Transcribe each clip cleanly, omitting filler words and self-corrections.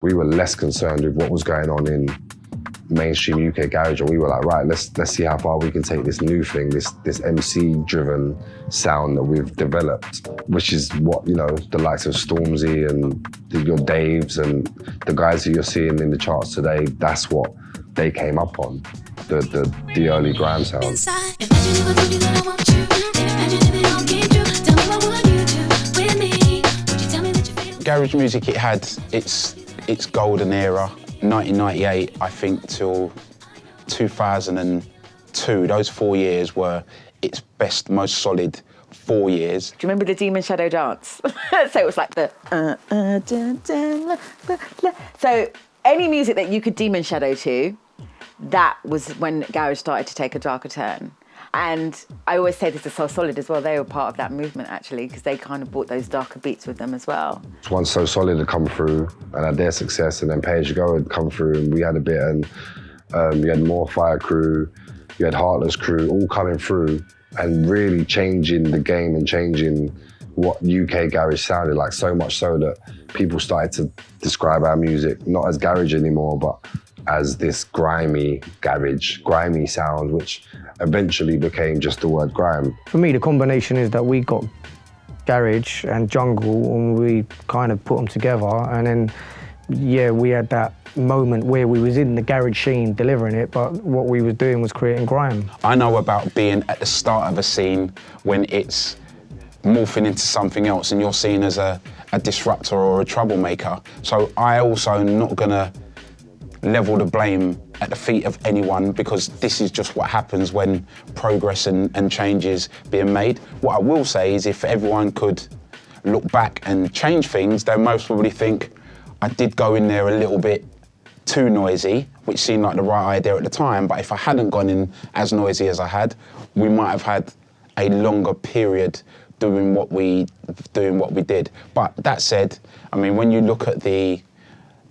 we were less concerned with what was going on in mainstream UK garage, and we were like, right, let's see how far we can take this new thing, this MC-driven sound that we've developed, which is what, you know, the likes of Stormzy and your Daves and the guys that you're seeing in the charts today, that's what they came up on, the early grime sound. Garage music, it had its golden era. 1998, I think, till 2002. Those 4 years were its best, most solid 4 years. Do you remember the Demon Shadow dance? So it was like the So any music that you could Demon Shadow to, that was when garage started to take a darker turn. And I always say this to So Solid as well, they were part of that movement actually, because they kind of brought those darker beats with them as well. Once So Solid had come through and had their success, and then Pay As You Go had come through, and we had a bit, and you had More Fire Crew, you had Heartless Crew, all coming through and really changing the game and changing what UK garage sounded like, so much so that people started to describe our music not as garage anymore, but as this grimy garage, grimy sound, which eventually became just the word grime. For me, the combination is that we got garage and jungle and we kind of put them together, and then, yeah, we had that moment where we was in the garage scene delivering it, but what we was doing was creating grime. I know about being at the start of a scene when it's morphing into something else and you're seen as a disruptor or a troublemaker. So I also am not gonna level the blame at the feet of anyone, because this is just what happens when progress and change is being made. What I will say is if everyone could look back and change things, they'll most probably think I did go in there a little bit too noisy, which seemed like the right idea at the time, but if I hadn't gone in as noisy as I had, we might have had a longer period doing what we did. But that said, I mean, when you look at the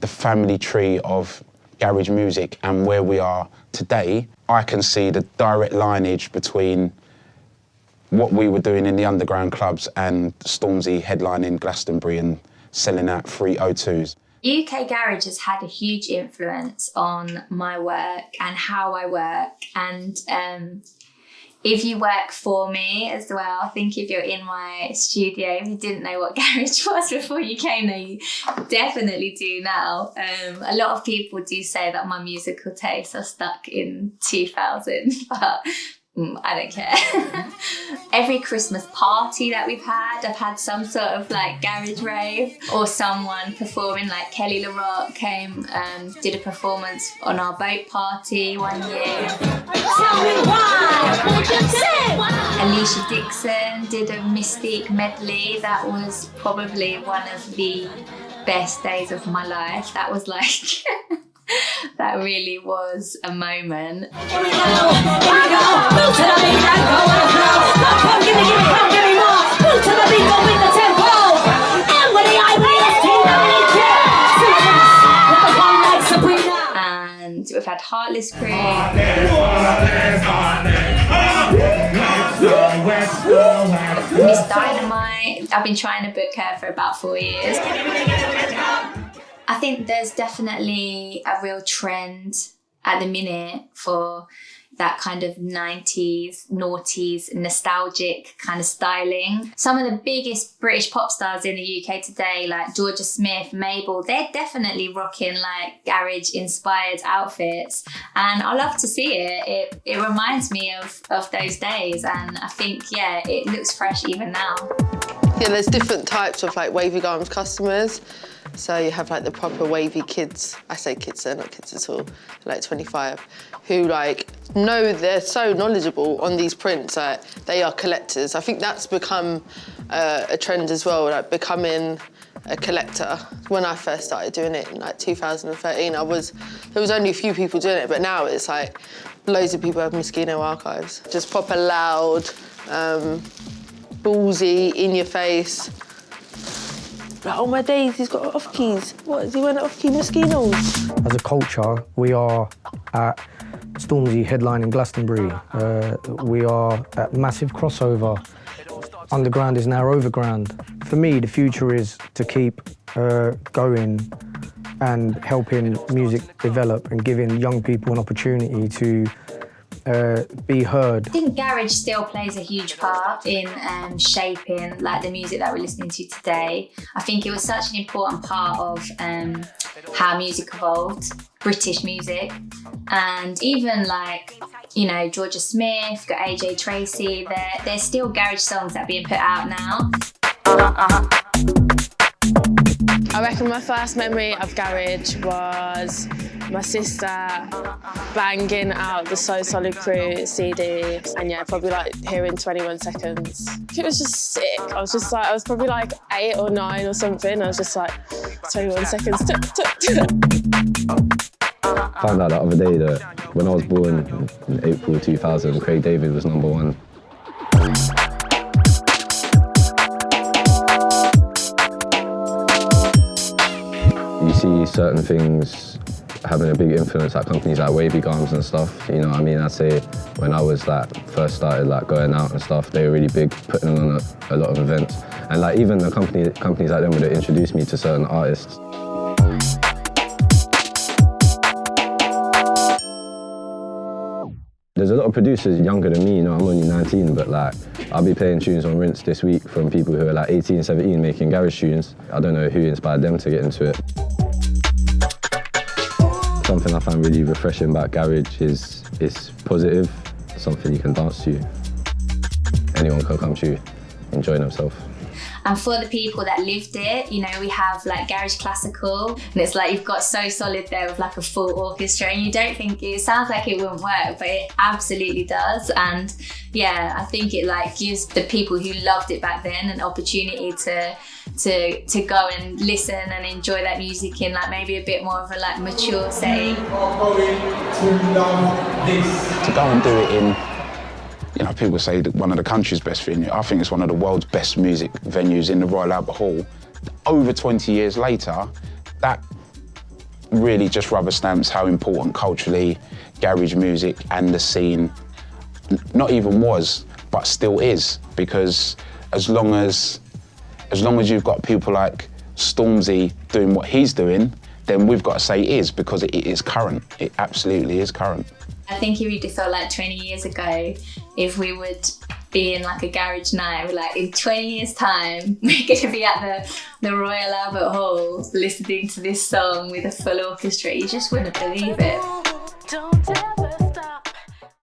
family tree of garage music and where we are today, I can see the direct lineage between what we were doing in the underground clubs and Stormzy headlining Glastonbury and selling out 302s. UK garage has had a huge influence on my work and how I work, and if you work for me as well, I think if you're in my studio, if you didn't know what garage was before you came there, you definitely do now. A lot of people do say that my musical tastes are stuck in 2000, but I don't care. Every Christmas party that we've had, I've had some sort of like garage rave, or someone performing, like Kele came and did a performance on our boat party one year. Tell me why, what you say? Alicia Dixon did a Mystique medley. That was probably one of the best days of my life. That was like... That really was a moment. And we've had Heartless Crew. Miss Dynamite. I've been trying to book her for about 4 years. I think there's definitely a real trend at the minute for that kind of 90s, noughties, nostalgic kind of styling. Some of the biggest British pop stars in the UK today, like Georgia Smith, Mabel, they're definitely rocking like garage-inspired outfits. And I love to see it. It reminds me of those days. And I think, yeah, it looks fresh even now. Yeah, there's different types of like wavy garms customers. So you have like the proper wavy kids. I say kids, they're not kids at all, like 25, who like know they're so knowledgeable on these prints, like they are collectors. I think that's become a trend as well, like becoming a collector. When I first started doing it in like 2013, there was only a few people doing it, but now it's like loads of people have Geeneus archives. Just proper loud, ballsy, in your face. Like, oh my days, he's got off keys. What, is he wearing off-key Geeneus? As a culture, we are at Stormzy headlining Glastonbury. We are at massive crossover. Underground is now overground. For me, the future is to keep going and helping music develop and giving young people an opportunity to be heard. I think garage still plays a huge part in shaping like the music that we're listening to today. I think it was such an important part of how music evolved, British music, and even like, you know, Georgia Smith, got AJ Tracy. There's still garage songs that are being put out now. I reckon my first memory of garage was my sister banging out the So Solid Crew CD, and yeah, probably like hearing 21 Seconds. It was just sick. I was probably like 8 or 9 or something. I was just like, 21 Seconds. Found out the other day that when I was born in April 2000, Craig David was #1. You see certain things having a big influence at companies like Wavy Garms and stuff. You know what I mean? I'd say when I was like first started like going out and stuff, they were really big, putting on a lot of events. And like even the companies like them would have introduced me to certain artists. There's a lot of producers younger than me, you know, I'm only 19, but like, I'll be playing tunes on Rinse this week from people who are like 18, 17 making garage tunes. I don't know who inspired them to get into it. Something I find really refreshing about garage is it's positive, something you can dance to. Anyone can come to enjoy themselves. And for the people that lived it, you know, we have like Garage Classical, and it's like you've got So Solid there with like a full orchestra, and you don't think it sounds like it wouldn't work, but it absolutely does. And yeah, I think it like gives the people who loved it back then an opportunity to go and listen and enjoy that music in like maybe a bit more of a like mature setting. To go and do it in, you know, people say that one of the country's best venues. I think it's one of the world's best music venues in the Royal Albert Hall. Over 20 years later, that really just rubber stamps how important culturally garage music and the scene not even was, but still is. Because as long as you've got people like Stormzy doing what he's doing, then we've got to say is, because it is current. It absolutely is current. I think it really felt like 20 years ago, if we would be in like a garage night, we're like, in 20 years time, we're gonna be at the Royal Albert Hall listening to this song with a full orchestra. You just wouldn't believe it.